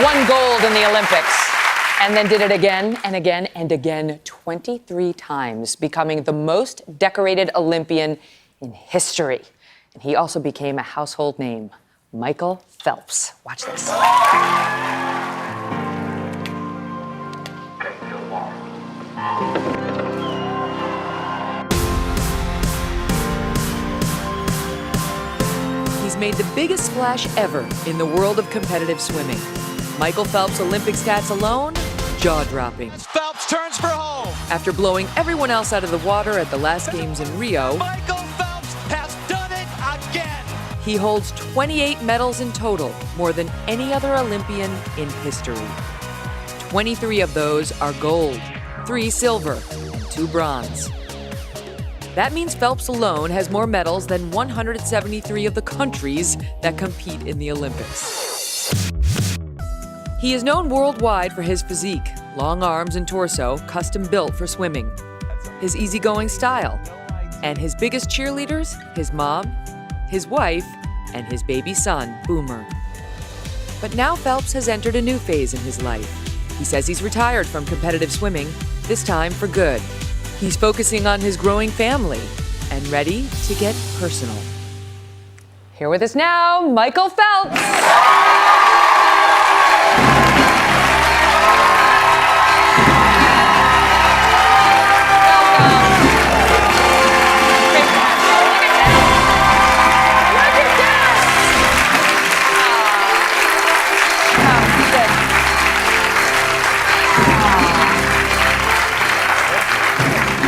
won gold in the Olympics and then did it again and again and again 23 times, becoming the most decorated Olympian in history. And he also became a household name, Michael Phelps. Watch this. He's made the biggest splash ever in the world of competitive swimming. Michael Phelps' Olympic stats alone, jaw-dropping. Phelps turns for home. After blowing everyone else out of the water at the last games in Rio, Michael Phelps has done it again. He holds 28 medals in total, more than any other Olympian in history. 23 of those are gold, 3 silver, and 2 bronze. That means Phelps alone has more medals than 173 of the countries that compete in the Olympics. He is known worldwide for his physique, long arms and torso, custom built for swimming, his easygoing style, and his biggest cheerleaders, his mom, his wife, and his baby son, Boomer. But now Phelps has entered a new phase in his life. He says he's retired from competitive swimming, this time for good. He's focusing on his growing family and ready to get personal. Here with us now, Michael Phelps.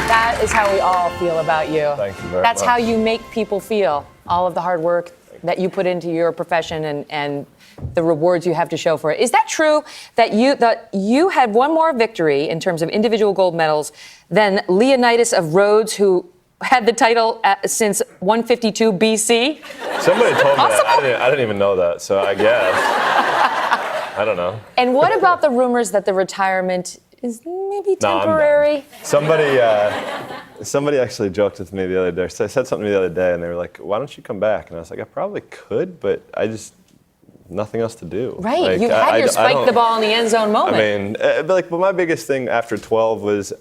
That is how we all feel about you. Thank you very That's much. how you make people feel, all of the hard work that you put into your profession and the rewards you have to show for it. Is that true that you had one more victory in terms of individual gold medals than Leonidas of Rhodes, who had the title since 152 BC? Somebody told me that. I didn't even know that, so I guess. I don't know. And what about the rumors that the retirement is maybe No, I'm temporary? done. Somebody actually joked with me the other day. So I said something to me the other day, and they were like, "Why don't you come back?" And I was like, "I probably could, but I just nothing else to do." Right, Like, you had your I spike don't- the ball in the end zone moment. I mean, but my biggest thing after 12 was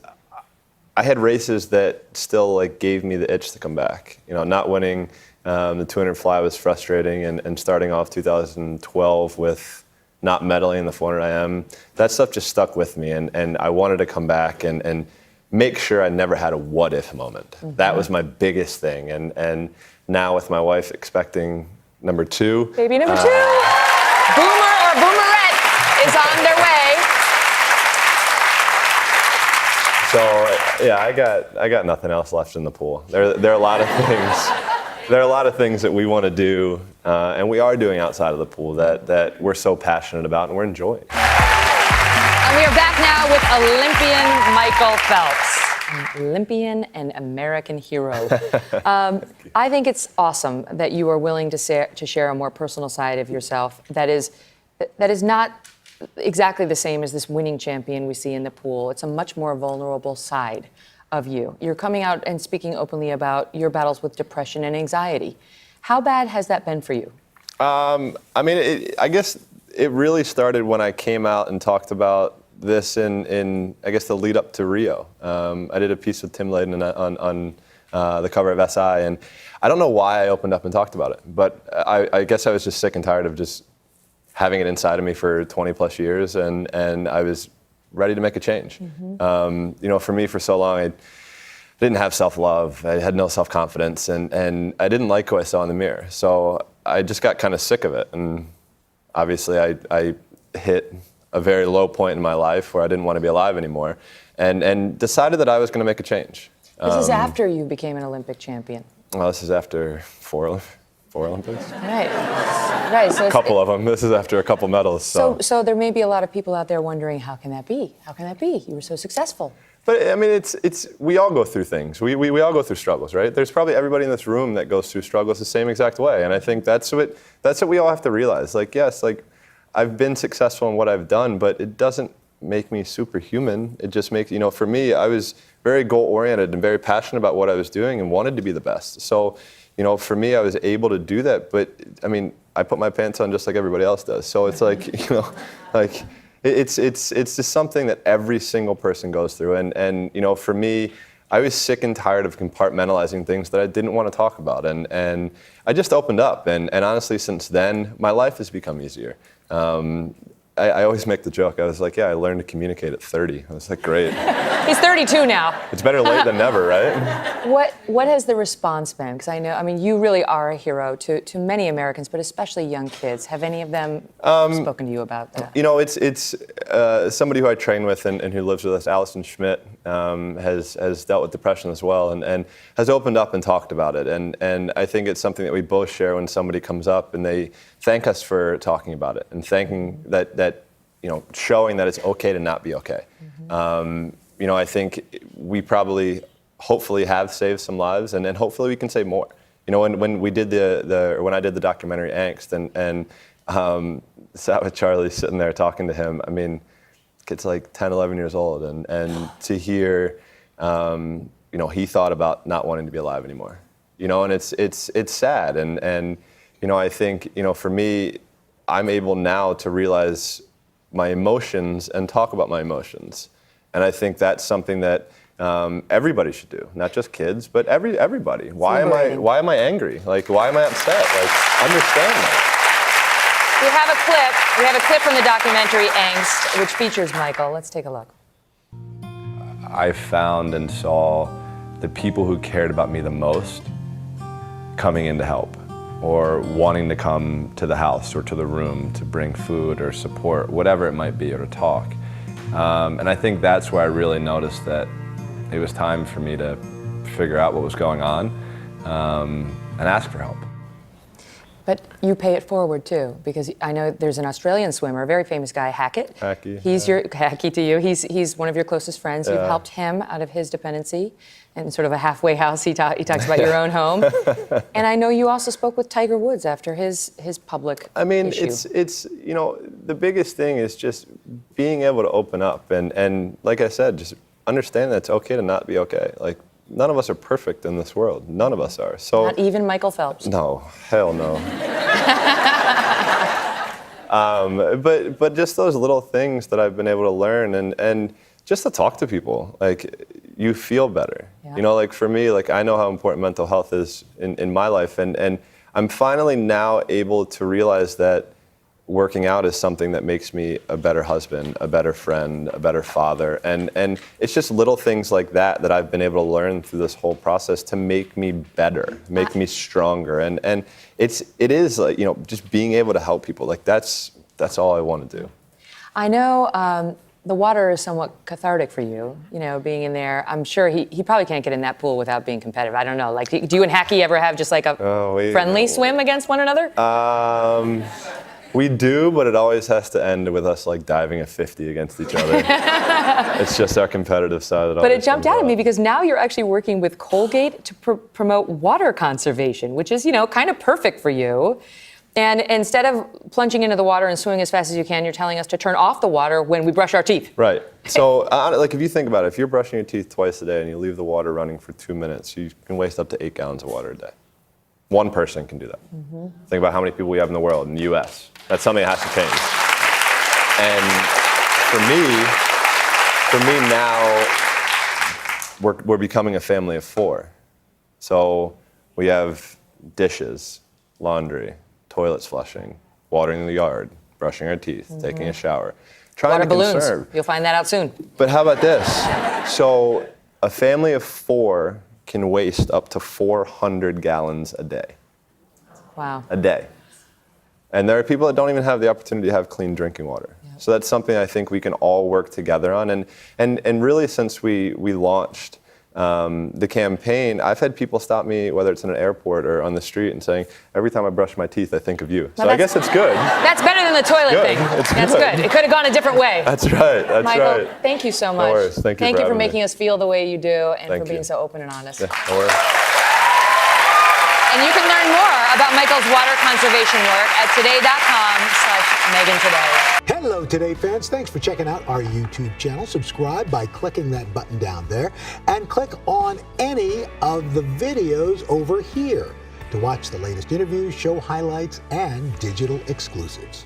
I had races that still like gave me the itch to come back. You know, not winning the 200 fly was frustrating, and starting off 2012 with not medaling in the 400 IM, that stuff just stuck with me, and I wanted to come back and make sure I never had a what if moment. Mm-hmm. That was my biggest thing, and now with my wife expecting number 2. Baby number 2. Boomer or Boomerette is on their way. So yeah, I got nothing else left in the pool. There are a lot of things. There are a lot of things that we want to do, and we are doing outside of the pool that we're so passionate about and we're enjoying. And we are back now with Olympian Michael Phelps. An Olympian and American hero. I think it's awesome that you are willing to share a more personal side of yourself that is not exactly the same as this winning champion we see in the pool. It's a much more vulnerable side of you. You're coming out and speaking openly about your battles with depression and anxiety. How bad has that been for you? I mean, I guess it really started when I came out and talked about this in I guess the lead up to Rio. I did a piece with Tim Layden on the cover of SI, and I don't know why I opened up and talked about it, but I guess I was just sick and tired of just having it inside of me for 20 plus years, and I was ready to make a change. Mm-hmm. You know, for me, for so long, I didn't have self-love. I had no self-confidence, and I didn't like who I saw in the mirror. So I just got kind of sick of it, and obviously I hit a very low point in my life where I didn't want to be alive anymore, and decided that I was going to make a change. This is after you became an Olympic champion. Well, this is after four Olympics. Right. So A couple of them. This is after a couple medals. So there may be a lot of people out there wondering, how can that be? How can that be? You were so successful. But I mean, it's we all go through things. We all go through struggles, right? There's probably everybody in this room that goes through struggles the same exact way, and I think that's what we all have to realize. Like, yes, like I've been successful in what I've done, but it doesn't make me superhuman. It just makes, for me, I was very goal-oriented and very passionate about what I was doing and wanted to be the best. So, for me, I was able to do that. But, I mean, I put my pants on just like everybody else does. So it's like, you know, like it's just something that every single person goes through. And you know, for me, I was sick and tired of compartmentalizing things that I didn't want to talk about. And I just opened up. And honestly, since then, my life has become easier. I always make the joke. I was like, yeah, I learned to communicate at 30. I was like, great. He's 32 now. It's better late than never, right? What has the response been? Because I mean, you really are a hero to many Americans, but especially young kids. Have any of them spoken to you about that? You know, it's somebody who I train with and who lives with us, Allison Schmidt, has dealt with depression as well and has opened up and talked about it. And I think it's something that we both share when somebody comes up and they thank us for talking about it and thanking that you know, showing that it's okay to not be okay. Mm-hmm. You know, I think we probably, hopefully, have saved some lives, and hopefully we can save more. You know, when we did when I did the documentary Angst, and sat with Charlie, sitting there talking to him. I mean, kid's like 10, 11 years old, and to hear, you know, he thought about not wanting to be alive anymore. You know, and it's sad, and you know, I think, you know, for me, I'm able now to realize my emotions and talk about my emotions. And I think that's something that everybody should do, not just kids, but everybody. Why am I angry? Like, why am I upset? Like, understand that. We have a clip from the documentary Angst, which features Michael. Let's take a look. I found and saw the people who cared about me the most coming in to help, or wanting to come to the house or to the room to bring food or support, whatever it might be, or to talk. And I think that's where I really noticed that it was time for me to figure out what was going on and ask for help. But you pay it forward too, because I know there's an Australian swimmer, a very famous guy, Hackett. Hacky. He's Hacky to you. He's one of your closest friends. You've helped him out of his dependency, and sort of a halfway house. He talks about your own home. And I know you also spoke with Tiger Woods after his public issue. it's you know, the biggest thing is just being able to open up and like I said, just understand that it's okay to not be okay. Like, none of us are perfect in this world. None of us are. So not even Michael Phelps. No, hell no. But just those little things that I've been able to learn and just to talk to people, like, you feel better. Yeah. You know, like for me, like, I know how important mental health is in my life, and I'm finally now able to realize that working out is something that makes me a better husband, a better friend, a better father, and it's just little things like that I've been able to learn through this whole process to make me better, make me stronger, and it is like, you know, just being able to help people, like that's all I want to do. I know the water is somewhat cathartic for you, you know, being in there. I'm sure he probably can't get in that pool without being competitive. I don't know. Like, do you and Hacky ever have just like a friendly swim against one another? We do, but it always has to end with us like diving a 50 against each other. It's just our competitive side. But it jumped out at me because now you're actually working with Colgate to promote water conservation, which is, you know, kind of perfect for you. And instead of plunging into the water and swimming as fast as you can, you're telling us to turn off the water when we brush our teeth. Right. So, like, if you think about it, if you're brushing your teeth twice a day and you leave the water running for 2 minutes, you can waste up to 8 gallons of water a day. One person can do that. Mm-hmm. Think about how many people we have in the world, in the U.S. That's something that has to change. And for me now, we're becoming a family of 4. So we have dishes, laundry, toilets flushing, watering the yard, brushing our teeth, taking a shower, trying water to balloons. conserve. You'll find that out soon. But how about this? So a family of 4 can waste up to 400 gallons a day. Wow. A day. And there are people that don't even have the opportunity to have clean drinking water. Yep. So that's something I think we can all work together on. And really, since we launched the campaign, I've had people stop me, whether it's in an airport or on the street, and saying, every time I brush my teeth, I think of you. So I guess it's good. That's better than the toilet thing. That's good. It could have gone a different way. That's right. That's Michael, right. thank you so much. No worries. Thank you for making us feel the way you do and Thank for being you. so open and honest. Yeah, no worries. And you can learn more about Michael's water conservation work at today.com/MeganToday. Hello, Today fans. Thanks for checking out our YouTube channel. Subscribe by clicking that button down there and click on any of the videos over here. to watch the latest interviews, show highlights, and digital exclusives.